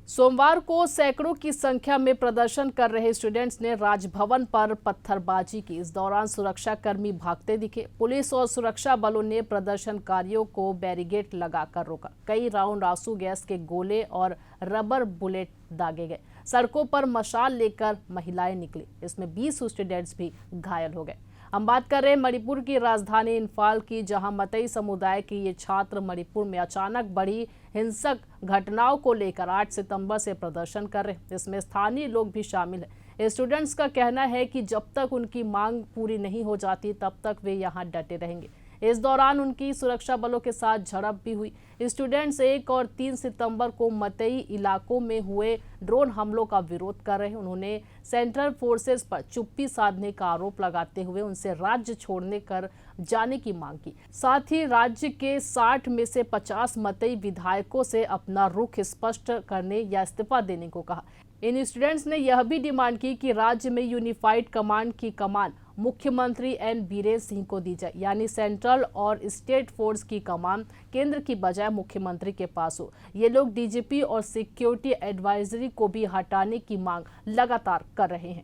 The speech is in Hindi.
सोमवार को सैकड़ों की संख्या में प्रदर्शन कर रहे स्टूडेंट्स ने राजभवन पर पत्थरबाजी की। इस दौरान सुरक्षाकर्मी भागते दिखे। पुलिस और सुरक्षा बलों ने प्रदर्शनकारियों को बैरिकेड लगाकर रोका। कई राउंड आंसू गैस के गोले और रबर बुलेट दागे गए। सड़कों पर मशाल लेकर महिलाएं निकली। इसमें 20 स्टूडेंट्स भी घायल हो गए। हम बात कर रहे हैं मणिपुर की राजधानी इम्फाल की, जहां मतई समुदाय के ये छात्र मणिपुर में अचानक बढ़ी हिंसक घटनाओं को लेकर 8 सितंबर से प्रदर्शन कर रहे हैं। इसमें स्थानीय लोग भी शामिल हैं। स्टूडेंट्स का कहना है कि जब तक उनकी मांग पूरी नहीं हो जाती तब तक वे यहां डटे रहेंगे। इस दौरान उनकी सुरक्षा बलों के साथ झड़प भी हुई। स्टूडेंट्स 1 और 3 सितंबर को मतई इलाकों में हुए ड्रोन हमलों का विरोध कर रहे हैं। उन्होंने सेंट्रल फोर्सेस पर चुप्पी साधने का आरोप लगाते हुए उनसे राज्य छोड़ने कर जाने की मांग की। साथ ही राज्य के 60 में से 50 मतई विधायकों से अपना रुख स्पष्ट करने या इस्तीफा देने को कहा। इन स्टूडेंट्स ने यह भी डिमांड की कि राज्य में यूनिफाइड कमांड की कमान मुख्यमंत्री एन बीरेन सिंह को दी जाए, यानी सेंट्रल और स्टेट फोर्स की कमान केंद्र की बजाय मुख्यमंत्री के पास हो। ये लोग डीजीपी और सिक्योरिटी एडवाइजरी को भी हटाने की मांग लगातार कर रहे हैं।